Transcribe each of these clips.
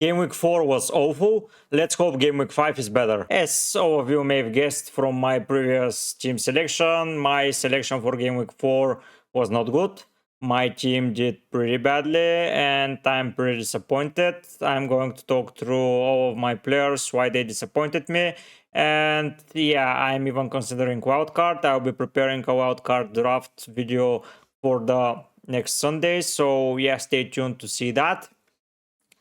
Game week 4 was awful. Let's hope game week 5 is better. As some of you may have guessed from my previous team selection, my selection for game week 4 was not good. My team did pretty badly and I'm pretty disappointed. I'm going to talk through all of my players, why they disappointed me. And yeah, I'm even considering wildcard. I'll be preparing a wildcard draft video for the next Sunday. So yeah, stay tuned to see that.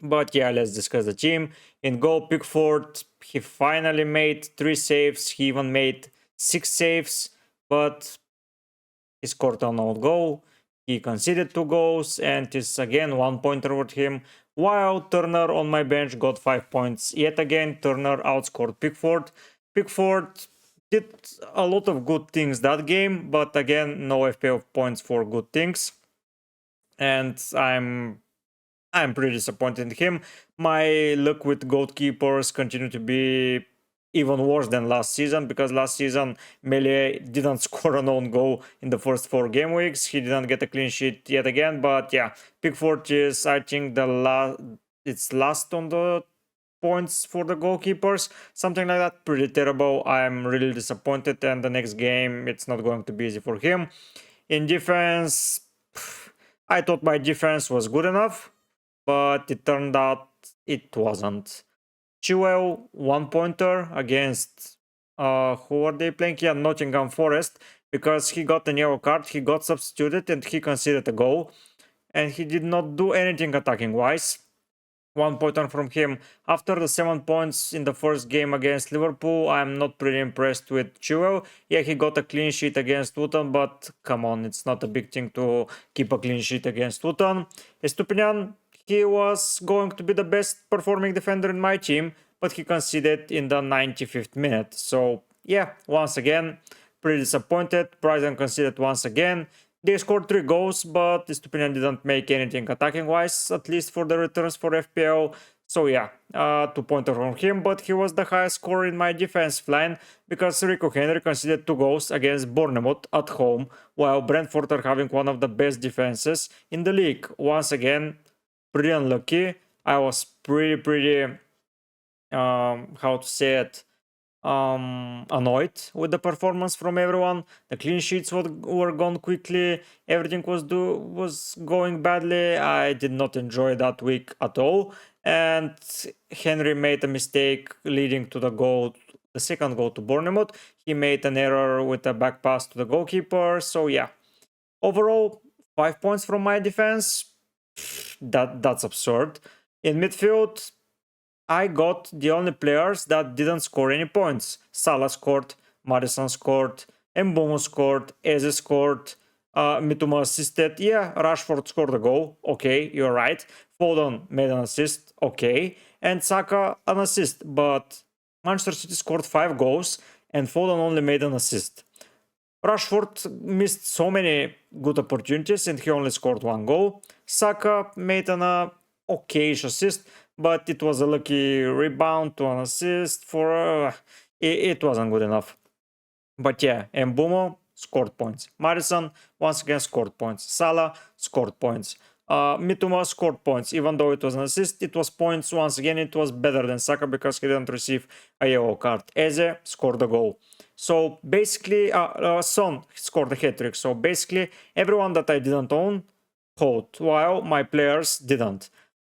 But yeah, let's discuss the team. In goal, Pickford, he finally made 3 saves. He even made 6 saves, but he scored an own goal. He conceded 2 goals, and it's again 1 pointer with him. While Turner on my bench got 5 points. Yet again, Turner outscored Pickford. Pickford did a lot of good things that game, but again, no FPL points for good things. And I'm pretty disappointed in him. My luck with goalkeepers continue to be even worse than last season, because last season Melee didn't score an own goal in the first 4 game weeks. He didn't get a clean sheet yet again. But yeah, Pickford is, I think, it's last on the points for the goalkeepers, something like that. Pretty terrible. I'm really disappointed, and the next game it's not going to be easy for him. In defense, I thought my defense was good enough, but it turned out it wasn't. Chilwell, 1 pointer against who are they playing? Yeah, Nottingham Forest, because he got a yellow card, he got substituted, and he conceded a goal, and he did not do anything attacking wise. 1 pointer from him. After the 7 points in the first game against Liverpool, I'm not pretty impressed with Chilwell. Yeah, he got a clean sheet against Luton, but come on, it's not a big thing to keep a clean sheet against Luton. Estupinian, he was going to be the best performing defender in my team, but he conceded in the 95th minute. So yeah, once again, pretty disappointed. Brighton conceded once again. They scored 3 goals, but Estupinian didn't make anything attacking wise, at least for the returns for FPL. So yeah, 2 pointer from him, but he was the highest scorer in my defensive line, because Rico Henry conceded 2 goals against Bournemouth at home, while Brentford are having one of the best defenses in the league. Once again, pretty unlucky. I was pretty how to say it, annoyed with the performance from everyone. The clean sheets were gone quickly. Everything was going badly. I did not enjoy that week at all. And Henry made a mistake leading to the second goal to Bournemouth. He made an error with a back pass to the goalkeeper. So yeah, overall 5 points from my defense. That's absurd. In midfield, I got the only players that didn't score any points. Salah scored, Maddison scored, Mbeumo scored, Eze scored, Mitoma assisted. Yeah, Rashford scored a goal. Okay, you're right. Foden made an assist. Okay. And Saka an assist. But Manchester City scored 5 goals and Foden only made an assist. Rashford missed so many good opportunities and he only scored 1 goal. Saka made an okayish assist, but it was a lucky rebound to an assist for it wasn't good enough. But yeah, Mbeumo scored points. Maddison once again scored points. Salah scored points. Mitoma scored points. Even though it was an assist, it was points. Once again, it was better than Saka because he didn't receive a yellow card. Eze scored a goal. So basically, Son scored a hat-trick. So basically, everyone that I didn't own hold, while my players didn't.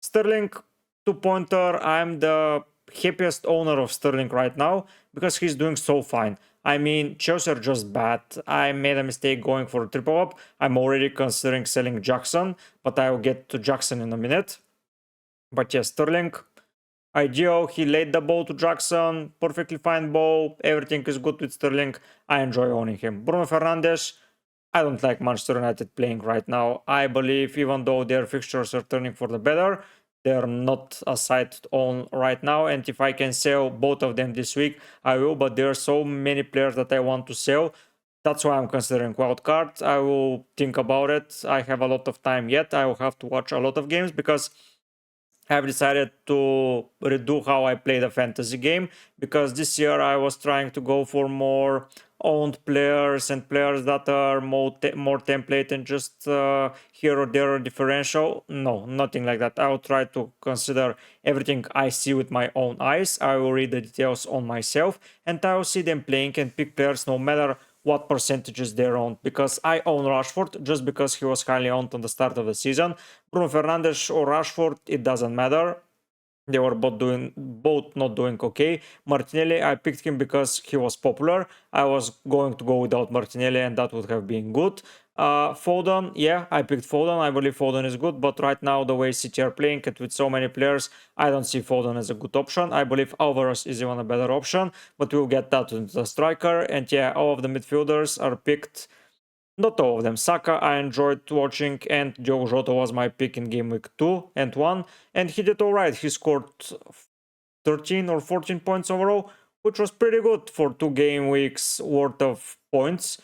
Sterling, 2-pointer. I'm the happiest owner of Sterling right now because he's doing so fine. I mean, Chelsea are just bad. I made a mistake going for a triple up. I'm already considering selling Jackson, but I'll get to Jackson in a minute. But yeah, Sterling, ideal. He laid the ball to Jackson. Perfectly fine ball. Everything is good with Sterling. I enjoy owning him. Bruno Fernandes, I don't like Manchester United playing right now. I believe even though their fixtures are turning for the better, they're not a side to own right now. And if I can sell both of them this week, I will. But there are so many players that I want to sell. That's why I'm considering wildcard. I will think about it. I have a lot of time yet. I will have to watch a lot of games because have decided to redo how I play the fantasy game, because this year I was trying to go for more owned players and players that are more template and just here or there differential. No, nothing like that. I will try to consider everything I see with my own eyes. I will read the details on myself and I will see them playing and pick players no matter what percentages they're owned, because I own Rashford just because he was highly owned on the start of the season. Bruno Fernandes or Rashford, it doesn't matter. They were both not doing okay. Martinelli, I picked him because he was popular. I was going to go without Martinelli and that would have been good. Foden, yeah, I picked Foden. I believe Foden is good, but right now the way City are playing it with so many players, I don't see Foden as a good option. I believe Alvarez is even a better option, but we'll get that with the striker. And yeah, all of the midfielders are picked. Not all of them. Saka I enjoyed watching, and Diogo Jota was my pick in game week 2 and 1, and he did alright. He scored 13 or 14 points overall, which was pretty good for 2 game weeks worth of points.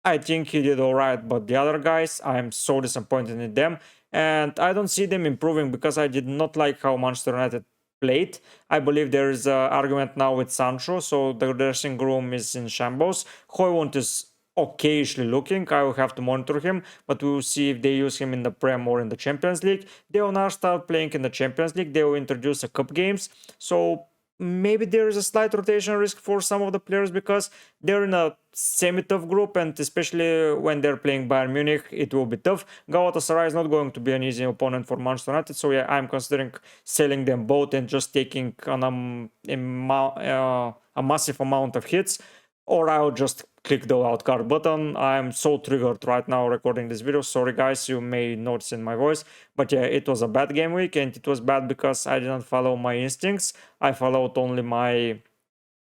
I think he did alright, but the other guys, I'm so disappointed in them, and I don't see them improving because I did not like how Manchester United played. I believe there is an argument now with Sancho, so the dressing room is in shambles. Højlund is occasionally looking. I will have to monitor him, but we will see if they use him in the Prem or in the Champions League. They will now start playing in the Champions League. They will introduce a cup games, so maybe there is a slight rotation risk for some of the players because they're in a semi-tough group, and especially when they're playing Bayern Munich, it will be tough. Galatasaray is not going to be an easy opponent for Manchester United, so yeah, I'm considering selling them both and just taking on a massive amount of hits, or I'll just click the wildcard button. I'm so triggered right now recording this video. Sorry guys, you may notice in my voice. But yeah, it was a bad game week, and it was bad because I didn't follow my instincts. I followed only my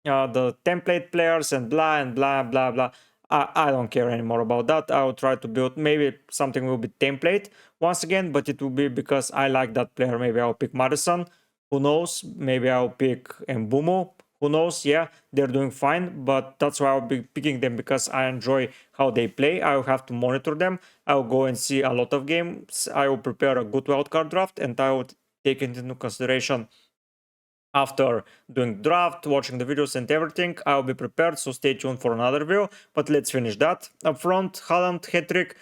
the template players and blah and blah blah blah. I don't care anymore about that. I will try to build, maybe something will be template once again, but it will be because I like that player. Maybe I'll pick Madison. Who knows? Maybe I'll pick Mbumo. Who knows? Yeah, they're doing fine, but that's why I'll be picking them, because I enjoy how they play. I'll have to monitor them. I'll go and see a lot of games. I will prepare a good wildcard draft, and I will take it into consideration after doing draft, watching the videos and everything. I'll be prepared, so stay tuned for another video. But let's finish that. Up front, Haaland hat-trick.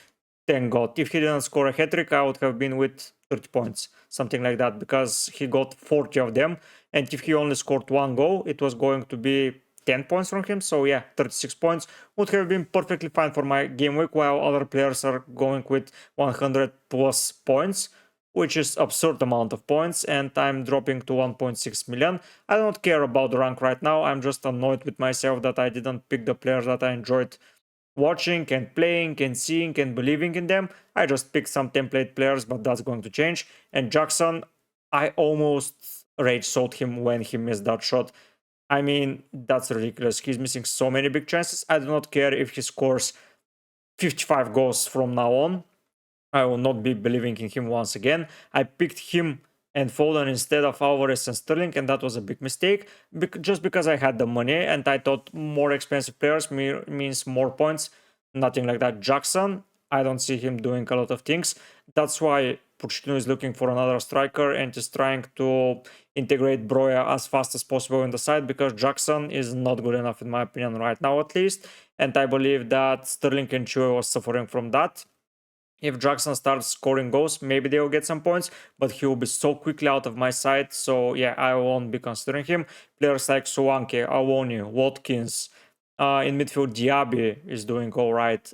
Thank God. If he didn't score a hat-trick, I would have been with 30 points, something like that, because he got 40 of them. And if he only scored one goal, it was going to be 10 points from him. So yeah, 36 points would have been perfectly fine for my game week, while other players are going with 100 plus points, which is absurd amount of points, and I'm dropping to 1.6 million. I don't care about the rank right now. I'm just annoyed with myself that I didn't pick the players that I enjoyed watching and playing and seeing and believing in them. I just picked some template players, but that's going to change. And Jackson, I almost rage sold him when he missed that shot. I mean, that's ridiculous. He's missing so many big chances. I do not care if he scores 55 goals from now on. I will not be believing in him once again. I picked him and Foden instead of Alvarez and Sterling, and that was a big mistake, just because I had the money and I thought more expensive players means more points. Nothing like that. Jackson, I don't see him doing a lot of things. That's why Pochettino is looking for another striker and is trying to integrate Broja as fast as possible in the side, because Jackson is not good enough in my opinion right now, at least. And I believe that Sterling and Chua was suffering from that. If Jackson starts scoring goals, maybe they'll get some points, but he will be so quickly out of my sight. So yeah, I won't be considering him. Players like Solanke, Awoni, Watkins, in midfield, Diaby is doing all right.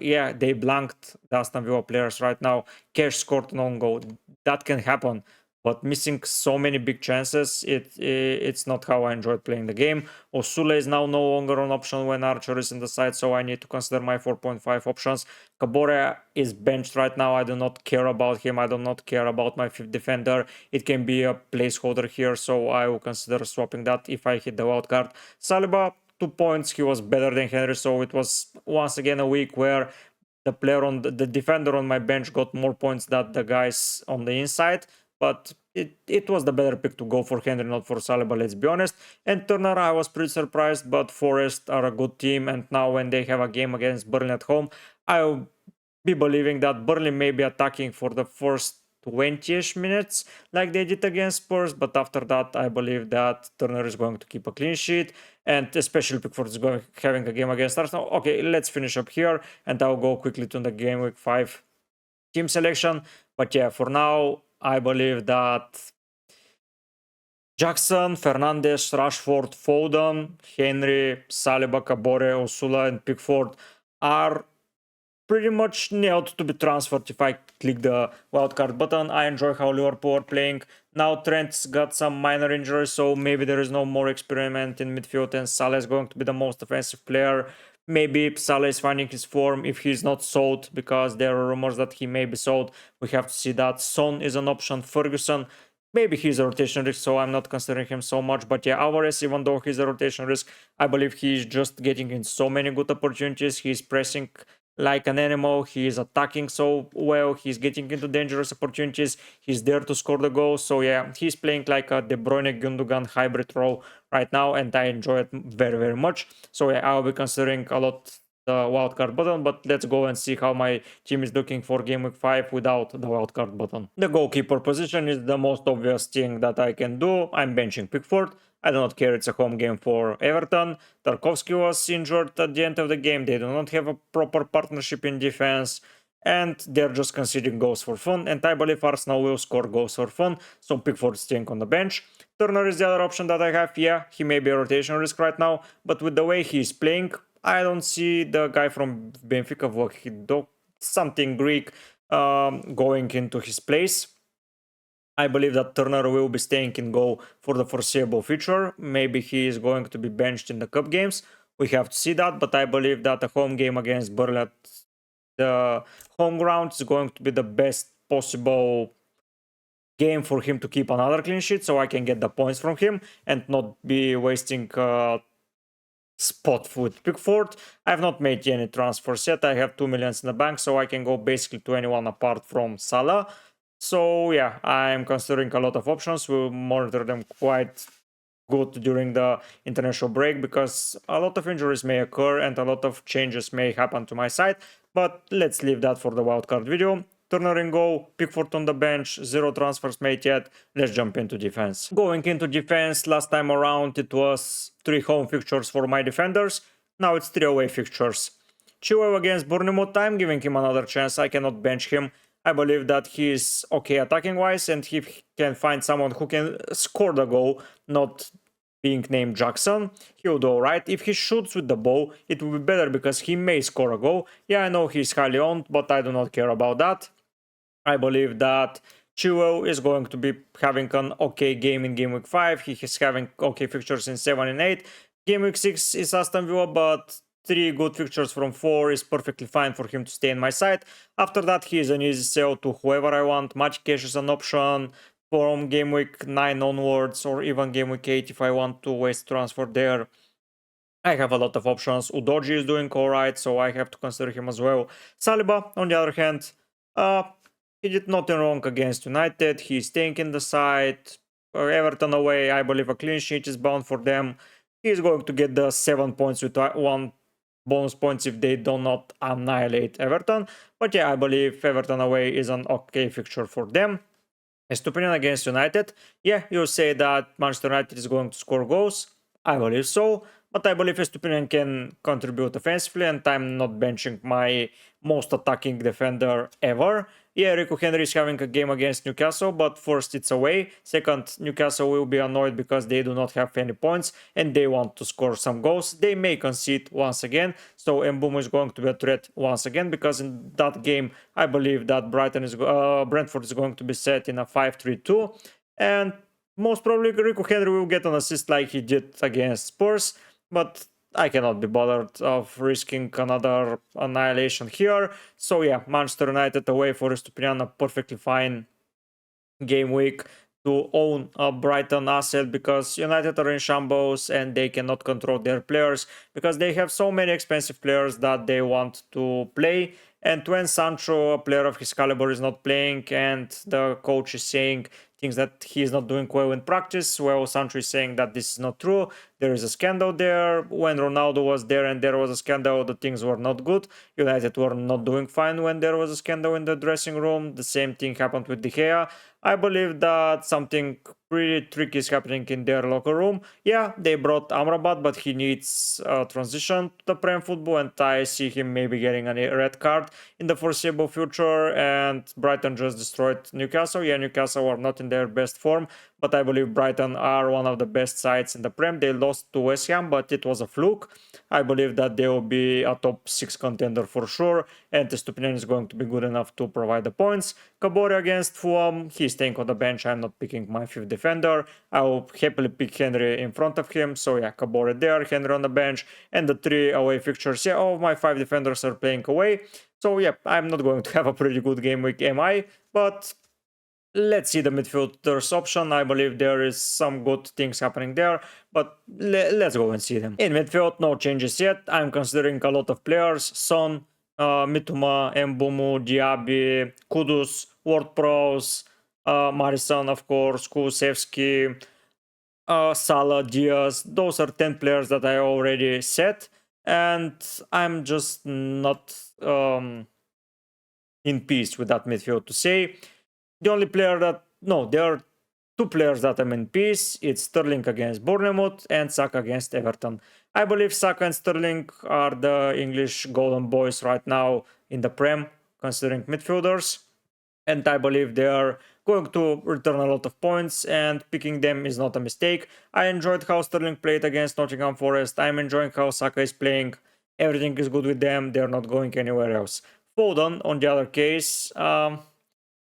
Yeah, they blanked the Aston Villa players right now. Cash scored an own goal. That can happen. But missing so many big chances, it's not how I enjoyed playing the game. Osula is now no longer an option when Archer is in the side, so I need to consider my 4.5 options. Kabore is benched right now. I do not care about him. I do not care about my fifth defender. It can be a placeholder here, so I will consider swapping that if I hit the wild card. Saliba, 2 points. He was better than Henry, so it was once again a week where the player on the defender on my bench got more points than the guys on the inside. But it was the better pick to go for Henry, not for Saliba, let's be honest. And Turner, I was pretty surprised, but Forest are a good team, and now when they have a game against Burnley at home, I'll be believing that Burnley may be attacking for the first 20-ish minutes like they did against Spurs, but after that I believe that Turner is going to keep a clean sheet, and especially Pickford is having a game against Arsenal. Okay, let's finish up here and I'll go quickly to the Game Week 5 team selection. But yeah, for now I believe that Jackson, Fernandes, Rashford, Foden, Henry, Saliba, Kabore, Osula, and Pickford are pretty much nailed to be transferred if I click the wildcard button. I enjoy how Liverpool are playing. Now Trent's got some minor injuries, so maybe there is no more experiment in midfield, and Salah is going to be the most offensive player. Maybe Salah is finding his form if he's not sold, because there are rumors that he may be sold. We have to see that. Son is an option. Ferguson, maybe he's a rotation risk, so I'm not considering him so much. But yeah, Alvarez, even though he's a rotation risk, I believe he's just getting in so many good opportunities. He's pressing like an animal, he is attacking so well, he's getting into dangerous opportunities, he's there to score the goals. So yeah, he's playing like a De Bruyne Gundogan hybrid role right now, and I enjoy it very, very much. So yeah, I'll be considering a lot the wildcard button, but let's go and see how my team is looking for Game Week 5 without the wildcard button. The goalkeeper position is the most obvious thing that I can do. I'm benching Pickford. I do not care, it's a home game for Everton. Tarkovsky was injured at the end of the game. They do not have a proper partnership in defense, and they're just conceding goals for fun. And I believe Arsenal will score goals for fun, so Pickford is staying on the bench. Turner is the other option that I have. Yeah, he may be a rotation risk right now, but with the way he's playing, I don't see the guy from Benfica, something Greek, going into his place. I believe that Turner will be staying in goal for the foreseeable future. Maybe he is going to be benched in the cup games. We have to see that, but I believe that a home game against Burnley at the home ground is going to be the best possible game for him to keep another clean sheet, so I can get the points from him and not be wasting spot with Pickford. I have not made any transfers yet. I have 2 millions in the bank, so I can go basically to anyone apart from Salah. So yeah, I'm considering a lot of options. We'll monitor them quite good during the international break, because a lot of injuries may occur and a lot of changes may happen to my side. But let's leave that for the wildcard video. Turner in goal, Pickford on the bench, 0 transfers made yet. Let's jump into defense. Going into defense, last time around it was 3 home fixtures for my defenders. Now it's 3 away fixtures. Chilwell against Bournemouth, I'm giving him another chance. I cannot bench him. I believe that he is okay attacking wise, and he can find someone who can score the goal, not being named Jackson, he'll do alright. If he shoots with the ball, it will be better because he may score a goal. Yeah, I know he's highly owned, but I do not care about that. I believe that Chilwell is going to be having an okay game in Game Week 5. He is having okay fixtures in 7 and 8. Game Week 6 is Aston Villa, but 3 good fixtures from 4 is perfectly fine for him to stay in my side. After that, he is an easy sell to whoever I want. Match cash is an option from Game Week 9 onwards, or even Game Week 8 if I want to waste transfer there. I have a lot of options. Udoji is doing alright, so I have to consider him as well. Saliba, on the other hand, he did nothing wrong against United. He's staying in the side. Everton away, I believe a clean sheet is bound for them. He's going to get the 7 points with 1 bonus points if they do not annihilate Everton. But yeah, I believe Everton away is an okay fixture for them. Estupinian against United. Yeah, you say that Manchester United is going to score goals. I believe so. But I believe Estupinian can contribute offensively, and I'm not benching my most attacking defender ever. Yeah, Rico Henry is having a game against Newcastle, but first it's away. Second, Newcastle will be annoyed because they do not have any points and they want to score some goals. They may concede once again, so Mbeumo is going to be a threat once again, because in that game I believe that Brentford is going to be set in a 5-3-2, and most probably Rico Henry will get an assist like he did against Spurs, but I cannot be bothered of risking another annihilation here. So yeah, Manchester United away for Estupinian, a perfectly fine game week to own a Brighton asset, because United are in shambles and they cannot control their players because they have so many expensive players that they want to play. And when Sancho, a player of his caliber, is not playing and the coach is saying thinks that he's not doing well in practice. Well, Sancho is saying that this is not true. There is a scandal there. When Ronaldo was there and there was a scandal, the things were not good. United were not doing fine when there was a scandal in the dressing room. The same thing happened with De Gea. I believe that something pretty tricky is happening in their locker room. Yeah, they brought Amrabat, but he needs a transition to the Prem football, and I see him maybe getting a red card in the foreseeable future. And Brighton just destroyed Newcastle. Yeah, Newcastle are not in their best form, but I believe Brighton are one of the best sides in the Prem. They lost to West Ham, but it was a fluke. I believe that they will be a top 6 contender for sure, and Estupiñán is going to be good enough to provide the points. Kabore against Fulham, he's staying on the bench. I'm not picking my 5th defender. I will happily pick Henry in front of him. So yeah, Kabore there, Henry on the bench, and the 3 away fixtures. Yeah, all of my 5 defenders are playing away. So yeah, I'm not going to have a pretty good game week, am I? But let's see the midfielders option. I believe there is some good things happening there, but let's go and see them. In midfield, no changes yet. I'm considering a lot of players. Son, Mitoma, Mbumu, Diaby, Kudus, Ward-Prowse, Marisson, of course, Kulusevski, Salah, Diaz. Those are 10 players that I already set, and I'm just not in peace with that midfield to say. The only player that... No, there are 2 players that I'm in peace. It's Sterling against Bournemouth and Saka against Everton. I believe Saka and Sterling are the English golden boys right now in the Prem, considering midfielders. And I believe they are going to return a lot of points, and picking them is not a mistake. I enjoyed how Sterling played against Nottingham Forest. I'm enjoying how Saka is playing. Everything is good with them. They're not going anywhere else. Foden, on the other case...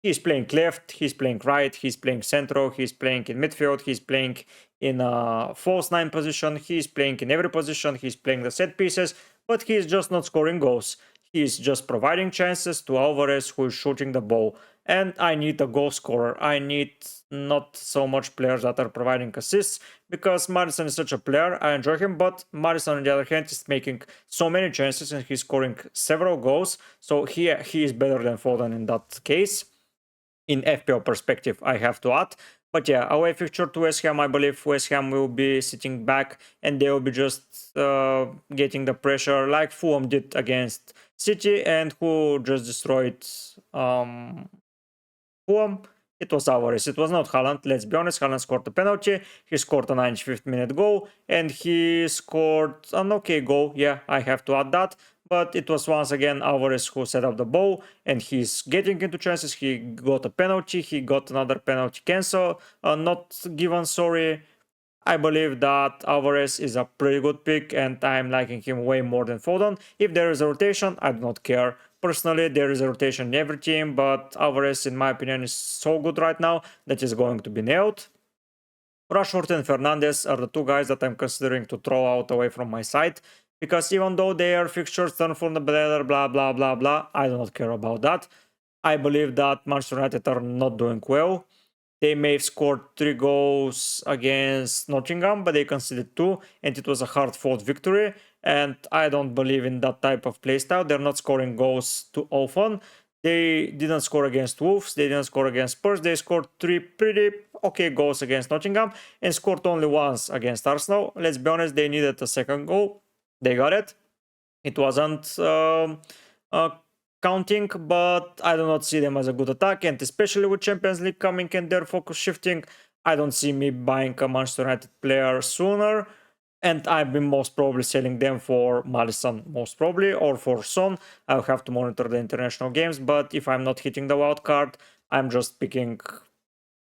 he's playing left, he's playing right, he's playing central, he's playing in midfield, he's playing in a false 9 position, he's playing in every position, he's playing the set pieces, but he's just not scoring goals. He's just providing chances to Alvarez, who is shooting the ball. And I need a goal scorer. I need not so much players that are providing assists, because Maddison is such a player. I enjoy him, but Maddison, on the other hand, is making so many chances and he's scoring several goals. So he is better than Foden in that case. In FPL perspective, I have to add. But yeah, away fixture to West Ham, I believe West Ham will be sitting back and they will be just getting the pressure like Fulham did against City, and who just destroyed Fulham. It was Alvarez, it was not Haaland, let's be honest. Haaland scored a penalty, he scored a 95th minute goal, and he scored an okay goal, yeah, I have to add that. But it was once again Alvarez who set up the ball, and he's getting into chances. He got a penalty, he got another penalty cancelled, not given, sorry. I believe that Alvarez is a pretty good pick, and I'm liking him way more than Foden. If there is a rotation, I do not care. Personally, there is a rotation in every team, but Alvarez, in my opinion, is so good right now that is going to be nailed. Rashford and Fernandes are the 2 guys that I'm considering to throw out away from my side, because even though their fixtures turn from the better, blah blah blah blah, I do not care about that. I believe that Manchester United are not doing well. They may have scored 3 goals against Nottingham, but they conceded 2, and it was a hard-fought victory. And I don't believe in that type of playstyle. They're not scoring goals too often. They didn't score against Wolves, they didn't score against Spurs. They scored 3 pretty okay goals against Nottingham and scored only once against Arsenal. Let's be honest, they needed a second goal. They got it. It wasn't counting, but I do not see them as a good attack, and especially with Champions League coming and their focus shifting, I don't see me buying a Manchester United player sooner, and I've been most probably selling them for Maddison, most probably, or for Son. I'll have to monitor the international games, but if I'm not hitting the wild card, I'm just picking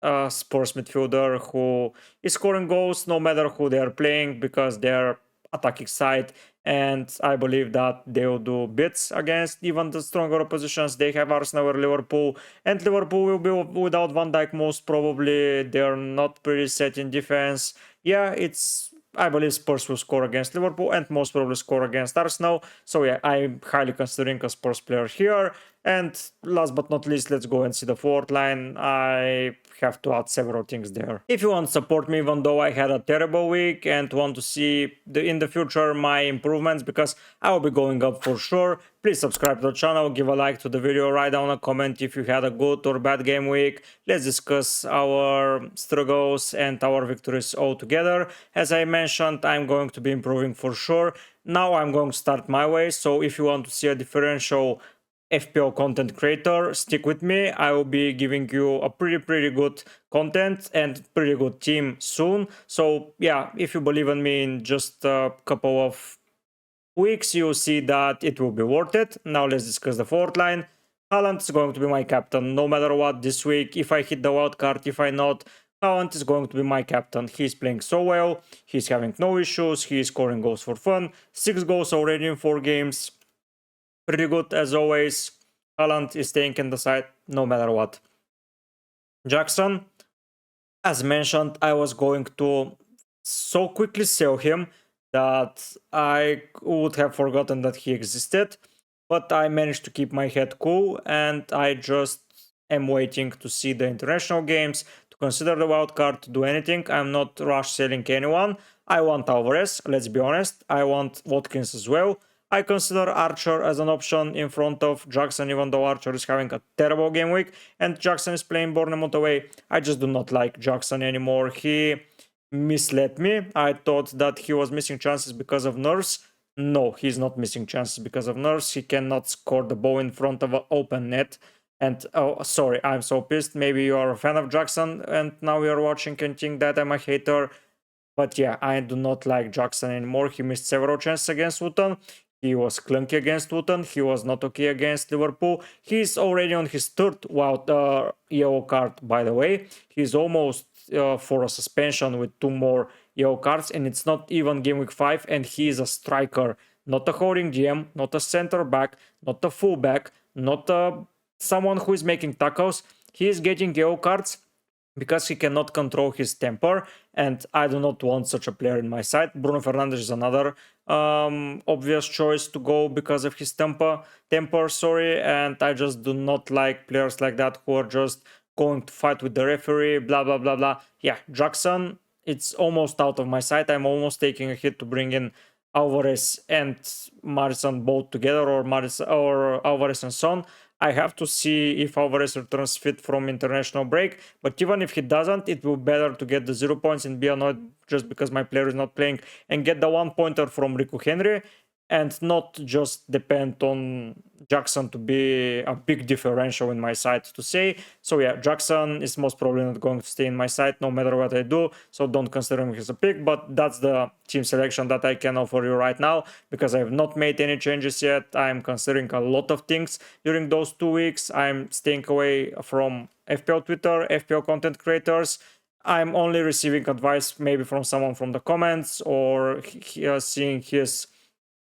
a Spurs midfielder who is scoring goals no matter who they are playing, because they're attacking side, and I believe that they will do bits against even the stronger oppositions. They have Arsenal or Liverpool, and Liverpool will be without Van Dijk most probably. They're not pretty set in defense. Yeah, I believe Spurs will score against Liverpool and most probably score against Arsenal. So yeah, I'm highly considering a Spurs player here. And last but not least, let's go and see the forward line. I have to add several things there. If you want to support me, even though I had a terrible week, and want to see in the future my improvements, because I will be going up for sure, please subscribe to the channel, give a like to the video, write down a comment if you had a good or bad game week. Let's discuss our struggles and our victories all together. As I mentioned, I'm going to be improving for sure. Now I'm going to start my way, so if you want to see a differential FPL content creator, stick with me. I will be giving you a pretty good content and pretty good team soon. So yeah, if you believe in me, in just a couple of weeks you'll see that it will be worth it. Now let's discuss the forward line. Haaland is going to be my captain no matter what this week. If I hit the wild card, if I not, Haaland is going to be my captain. He's playing so well, he's having no issues, he's scoring goals for fun. 6 goals already in 4 games. Pretty good as always. Haaland is staying in the side no matter what. Jackson, as mentioned, I was going to so quickly sell him that I would have forgotten that he existed. But I managed to keep my head cool, and I just am waiting to see the international games, to consider the wild card, to do anything. I'm not rush selling anyone. I want Alvarez, let's be honest. I want Watkins as well. I consider Archer as an option in front of Jackson, even though Archer is having a terrible game week and Jackson is playing Bournemouth away. I just do not like Jackson anymore. He misled me. I thought that he was missing chances because of nerves. No, he's not missing chances because of nerves. He cannot score the ball in front of an open net. And oh, sorry, I'm so pissed. Maybe you are a fan of Jackson and now you're watching and think that I'm a hater. But yeah, I do not like Jackson anymore. He missed several chances against Luton. He was clunky against Luton. He was not okay against Liverpool. He's already on his 3rd yellow card, by the way. He's almost for a suspension with 2 more yellow cards, and it's not even game week 5, and he is a striker, not a holding GM, not a center back, not a full back, not someone who is making tackles. He is getting yellow cards because he cannot control his temper, and I do not want such a player in my side. Bruno Fernandes is another obvious choice to go because of his temper, and I just do not like players like that who are just going to fight with the referee, blah blah blah blah. Yeah, Jackson, it's almost out of my sight. I'm almost taking a hit to bring in Alvarez and Maddison both together, or Alvarez and Son. I have to see if Alvarez returns fit from international break, but even if he doesn't, it will be better to get the 0 points and be annoyed just because my player is not playing, and get the 1 pointer from Rico Henry, and not just depend on Jackson to be a big differential in my side to say. So yeah, Jackson is most probably not going to stay in my side no matter what I do, so don't consider him as a pick, but that's the team selection that I can offer you right now, because I have not made any changes yet. I'm considering a lot of things during those 2 weeks. I'm staying away from FPL Twitter, FPL content creators. I'm only receiving advice maybe from someone from the comments, or seeing his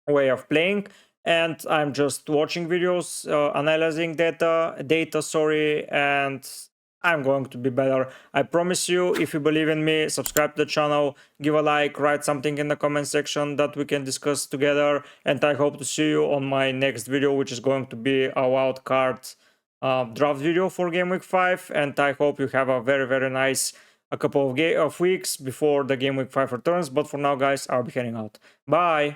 way of playing, and I'm just watching videos, analyzing data, and I'm going to be better. I promise you. If you believe in me, subscribe to the channel, give a like, write something in the comment section that we can discuss together, and I hope to see you on my next video, which is going to be a wildcard draft video for Game Week 5, and I hope you have a very nice couple of weeks before the Game Week 5 returns. But for now, guys, I'll be heading out. Bye!